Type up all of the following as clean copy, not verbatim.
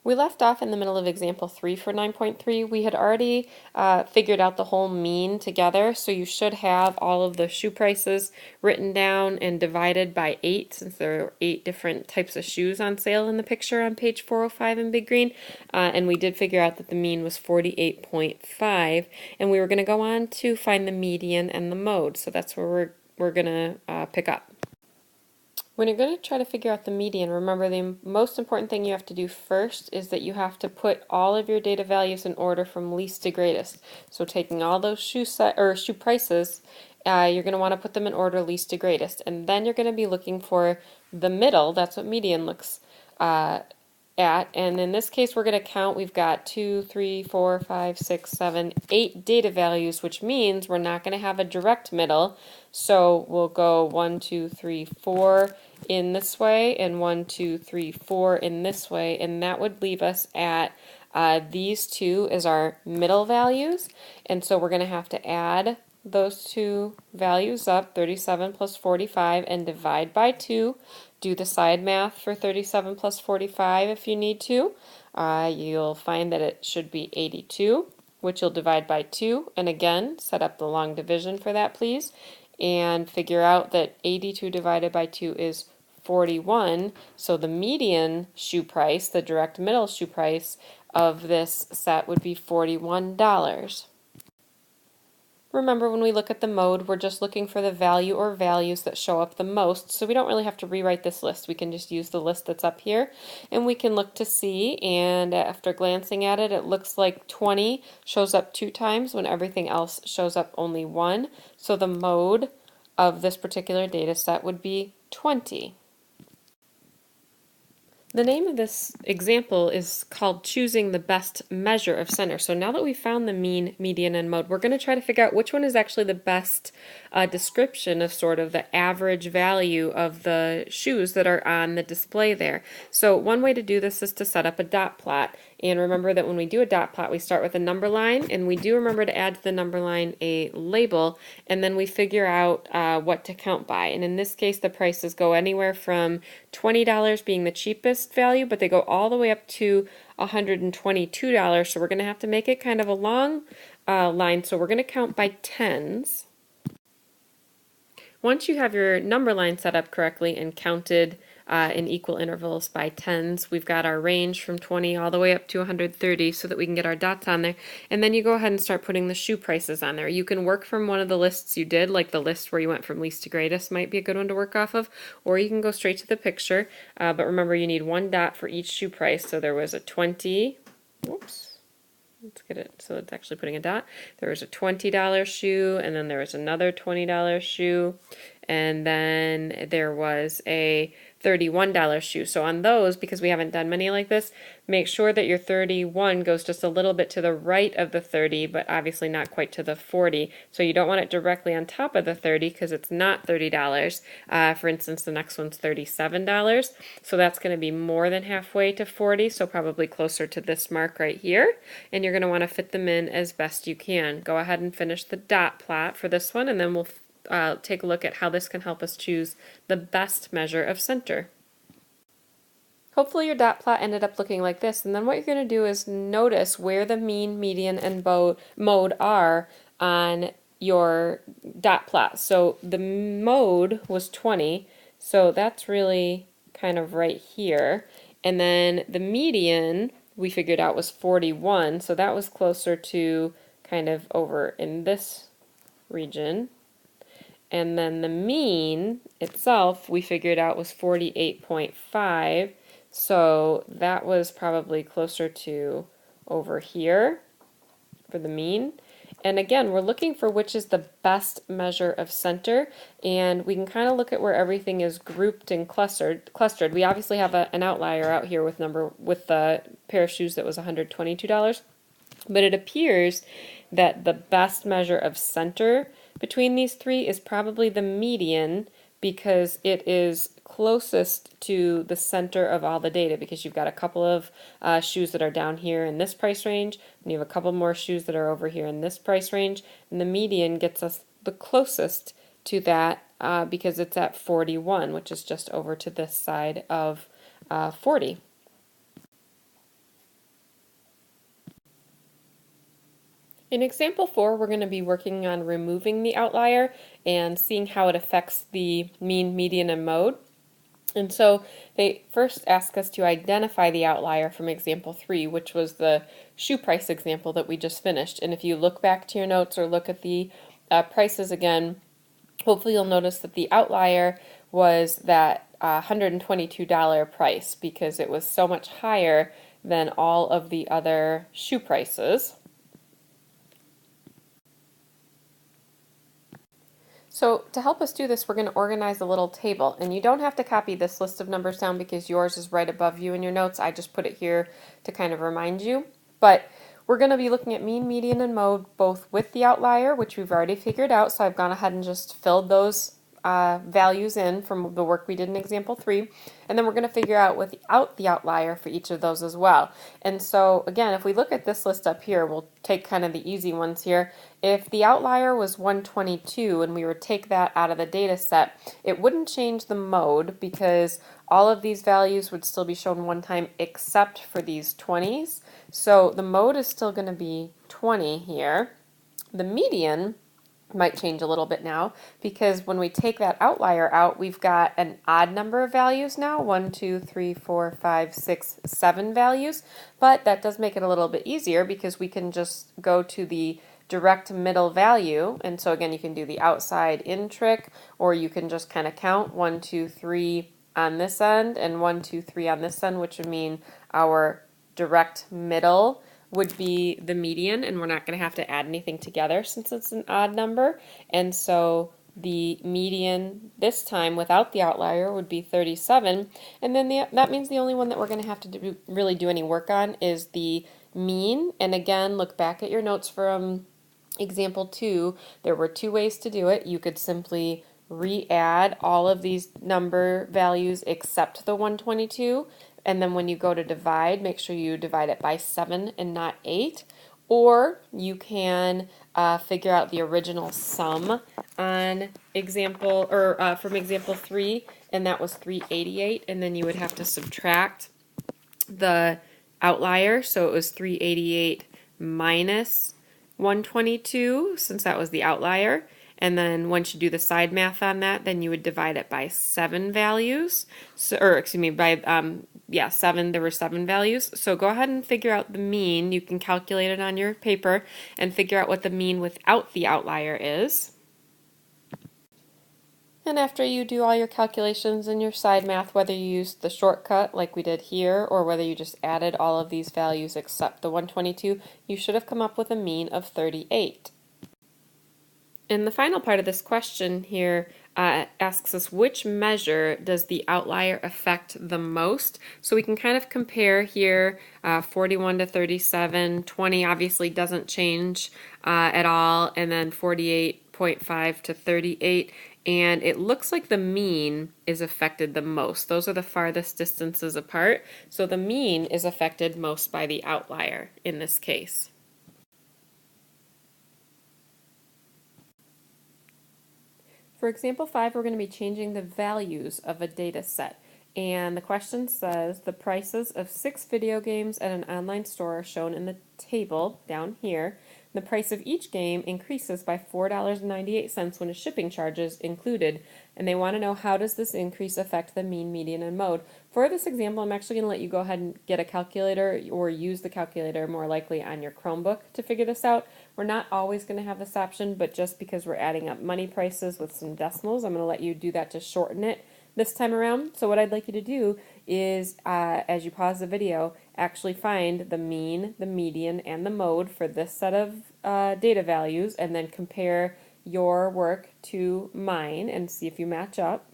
We left off in the middle of example 3 for 9.3. We had already figured out the whole mean together, so you should have all of the shoe prices written down and divided by 8, since there are 8 different types of shoes on sale in the picture on page 405 in big green. And we did figure out that the mean was 48.5, and we were going to go on to find the median and the mode, so that's where we're going to pick up. When you're going to try to figure out the median, remember the most important thing you have to do first is that you have to put all of your data values in order from least to greatest. So taking all those shoe prices, you're going to want to put them in order least to greatest. And then you're going to be looking for the middle. That's what median looks at, and in this case we're going to count. We've got 2, 3, 4, 5, 6, 7, 8 data values, which means we're not going to have a direct middle. So we'll go 1, 2, 3, 4 in this way, and 1, 2, 3, 4 in this way, and that would leave us at these two as our middle values. And so we're going to have to add those two values up, 37 plus 45, and divide by 2. Do the side math for 37 plus 45 if you need to. You'll find that it should be 82, which you'll divide by 2. And again, set up the long division for that, please. And figure out that 82 divided by 2 is 41. So the median shoe price, the direct middle shoe price of this set would be $41. Remember, when we look at the mode, we're just looking for the value or values that show up the most, so we don't really have to rewrite this list. We can just use the list that's up here, and we can look to see, and after glancing at it, it looks like 20 shows up 2 times when everything else shows up only 1. So the mode of this particular data set would be 20. The name of this example is called Choosing the Best Measure of Center. So now that we've found the mean, median, and mode, we're going to try to figure out which one is actually the best description of sort of the average value of the shoes that are on the display there. So one way to do this is to set up a dot plot. And remember that when we do a dot plot, we start with a number line, and we do remember to add to the number line a label, and then we figure out what to count by. And in this case, the prices go anywhere from $20 being the cheapest value, but they go all the way up to $122. So we're going to have to make it kind of a long line. So we're going to count by tens. Once you have your number line set up correctly and counted in equal intervals by tens, we've got our range from 20 all the way up to 130 so that we can get our dots on there. And then you go ahead and start putting the shoe prices on there. You can work from one of the lists you did, like the list where you went from least to greatest might be a good one to work off of, or you can go straight to the picture. But remember, you need one dot for each shoe price. So there was a 20, whoops. Let's get it so it's actually putting a dot. There was a $20 shoe, and then there was another $20 shoe, and then there was a $31 shoe. So on those, because we haven't done many like this, make sure that your 31 goes just a little bit to the right of the 30, but obviously not quite to the 40. So you don't want it directly on top of the 30 because it's not $30. For instance, the next one's $37. So that's going to be more than halfway to 40, so probably closer to this mark right here. And you're going to want to fit them in as best you can. Go ahead and finish the dot plot for this one, and then we'll take a look at how this can help us choose the best measure of center. Hopefully your dot plot ended up looking like this, and then what you're going to do is notice where the mean, median, and mode are on your dot plot. So the mode was 20, so that's really kind of right here, and then the median we figured out was 41, so that was closer to kind of over in this region. And then the mean itself we figured out was 48.5, so that was probably closer to over here for the mean. And again, we're looking for which is the best measure of center, and we can kind of look at where everything is grouped and clustered. We obviously have an outlier out here with the pair of shoes that was $122, but it appears that the best measure of center between these three is probably the median, because it is closest to the center of all the data, because you've got a couple of shoes that are down here in this price range, and you have a couple more shoes that are over here in this price range, and the median gets us the closest to that because it's at 41, which is just over to this side of 40. In example 4, we're going to be working on removing the outlier and seeing how it affects the mean, median, and mode. And so they first ask us to identify the outlier from example 3, which was the shoe price example that we just finished. And if you look back to your notes or look at the prices again, hopefully you'll notice that the outlier was that $122 price because it was so much higher than all of the other shoe prices. So to help us do this, we're going to organize a little table. And you don't have to copy this list of numbers down because yours is right above you in your notes. I just put it here to kind of remind you. But we're going to be looking at mean, median, and mode both with the outlier, which we've already figured out. So I've gone ahead and just filled those values in from the work we did in example 3. And then we're going to figure out without the outlier for each of those as well. And so again, if we look at this list up here, we'll take kind of the easy ones here. If the outlier was 122 and we were to take that out of the data set, it wouldn't change the mode because all of these values would still be shown one time except for these 20s. So the mode is still going to be 20 here. The median might change a little bit now because when we take that outlier out, we've got an odd number of values now, 1, 2, 3, 4, 5, 6, 7 values, but that does make it a little bit easier because we can just go to the direct middle value, and so again you can do the outside in trick, or you can just kind of count 1, 2, 3 on this end and 1, 2, 3 on this end, which would mean our direct middle would be the median, and we're not going to have to add anything together since it's an odd number. And so the median this time without the outlier would be 37. And then that means the only one that we're going to have to really do any work on is the mean. And again, look back at your notes from example 2. There were 2 ways to do it. You could simply re-add all of these number values except the 122. And then when you go to divide, make sure you divide it by 7 and not 8. Or you can figure out the original sum on example, or from example 3, and that was 388. And then you would have to subtract the outlier, so it was 388 minus 122, since that was the outlier. And then once you do the side math on that, then you would divide it by 7 values. So, or excuse me, by 7. There were 7 values. So go ahead and figure out the mean. You can calculate it on your paper and figure out what the mean without the outlier is. And after you do all your calculations and your side math, whether you used the shortcut like we did here or whether you just added all of these values except the 122, you should have come up with a mean of 38. And the final part of this question here asks us which measure does the outlier affect the most. So we can kind of compare here 41 to 37, 20 obviously doesn't change at all, and then 48.5 to 38. And it looks like the mean is affected the most. Those are the farthest distances apart. So the mean is affected most by the outlier in this case. For example 5, we're going to be changing the values of a data set. And the question says the prices of 6 video games at an online store are shown in the table down here. The price of each game increases by $4.98 when a shipping charge is included. And they want to know, how does this increase affect the mean, median, and mode? For this example, I'm actually going to let you go ahead and get a calculator or use the calculator more likely on your Chromebook to figure this out. We're not always going to have this option, but just because we're adding up money prices with some decimals, I'm going to let you do that to shorten it this time around. So what I'd like you to do is, as you pause the video, actually find the mean, the median, and the mode for this set of data values, and then compare your work to mine and see if you match up.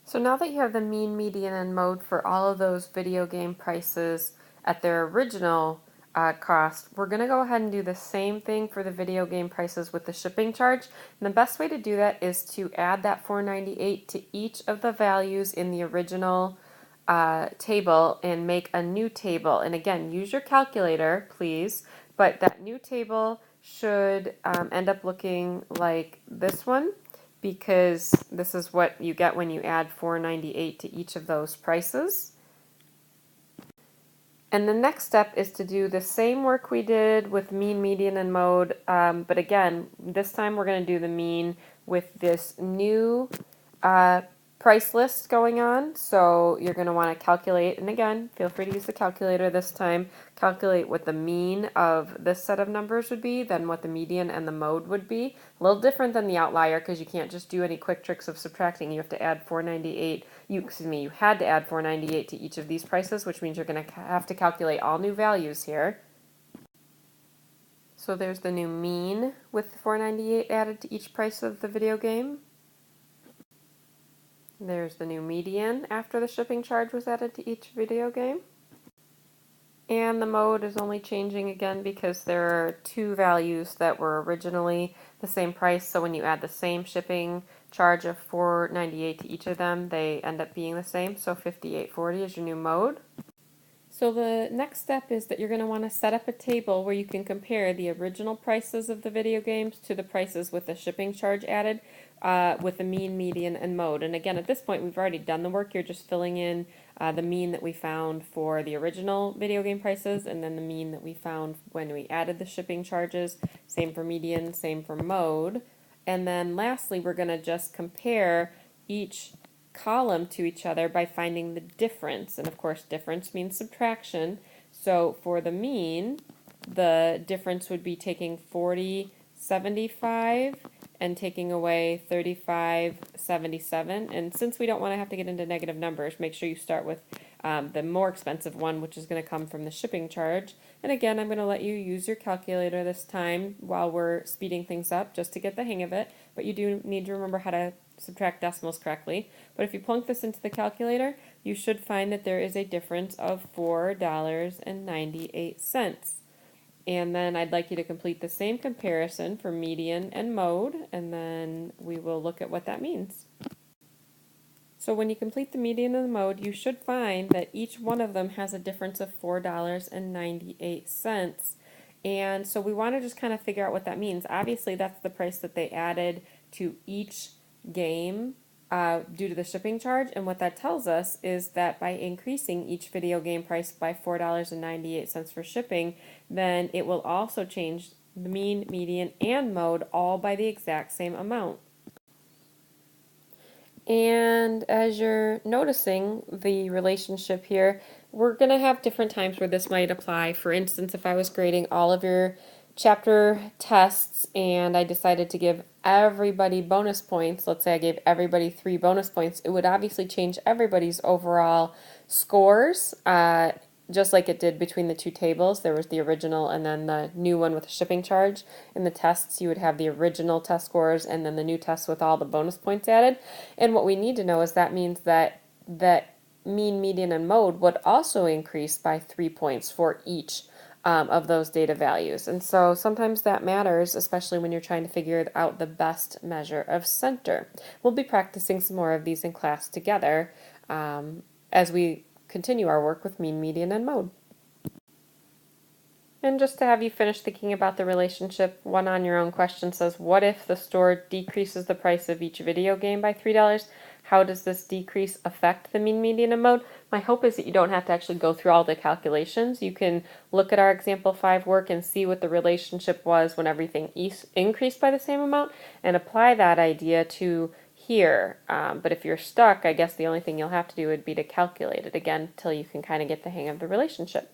So now that you have the mean, median, and mode for all of those video game prices at their original cost, we're going to go ahead and do the same thing for the video game prices with the shipping charge. And the best way to do that is to add that $4.98 to each of the values in the original table and make a new table. And again, use your calculator, please, but that new table should end up looking like this one. because this is what you get when you add $4.98 to each of those prices. And the next step is to do the same work we did with mean, median, and mode, but again, this time we're going to do the mean with this new price list going on. So you're going to want to calculate, and again, feel free to use the calculator this time, calculate what the mean of this set of numbers would be, then what the median and the mode would be. A little different than the outlier because you can't just do any quick tricks of subtracting. You have to add 498. You had to add 498 to each of these prices, which means you're going to have to calculate all new values here. So there's the new mean with the 498 added to each price of the video game. There's the new median after the shipping charge was added to each video game. And the mode is only changing again because there are two values that were originally the same price. So when you add the same shipping charge of $4.98 to each of them, they end up being the same. So $58.40 is your new mode. So the next step is that you're going to want to set up a table where you can compare the original prices of the video games to the prices with the shipping charge added with the mean, median, and mode. And again, at this point, we've already done the work. You're just filling in the mean that we found for the original video game prices and then the mean that we found when we added the shipping charges. Same for median, same for mode. And then lastly, we're going to just compare each column to each other by finding the difference. And of course, difference means subtraction. So for the mean, the difference would be taking 40.75 and taking away 35.77. And since we don't want to have to get into negative numbers, make sure you start with the more expensive one, which is going to come from the shipping charge. And again, I'm going to let you use your calculator this time while we're speeding things up just to get the hang of it. But you do need to remember how to subtract decimals correctly. But if you plunk this into the calculator, you should find that there is a difference of $4.98. And then I'd like you to complete the same comparison for median and mode, and then we will look at what that means. So when you complete the median and the mode, you should find that each one of them has a difference of $4.98. And so we want to just kind of figure out what that means. Obviously, that's the price that they added to each game due to the shipping charge, and what that tells us is that by increasing each video game price by $4.98 for shipping, then it will also change the mean, median, and mode all by the exact same amount. And as you're noticing the relationship here, we're going to have different times where this might apply. For instance, if I was grading all of your chapter tests and I decided to give everybody bonus points, let's say I gave everybody 3 bonus points, it would obviously change everybody's overall scores, just like it did between the two tables. There was the original and then the new one with the shipping charge. In the tests, you would have the original test scores and then the new test with all the bonus points added. And what we need to know is that means that mean, median, and mode would also increase by 3 points for each of those data values. And so sometimes that matters, especially when you're trying to figure out the best measure of center. We'll be practicing some more of these in class together as we continue our work with mean, median, and mode. And just to have you finish thinking about the relationship, one on your own question says, what if the store decreases the price of each video game by $3? How does this decrease affect the mean, median, and mode? My hope is that you don't have to actually go through all the calculations. You can look at our example 5 work and see what the relationship was when everything increased by the same amount and apply that idea to here. But if you're stuck, I guess the only thing you'll have to do would be to calculate it again until you can kind of get the hang of the relationship.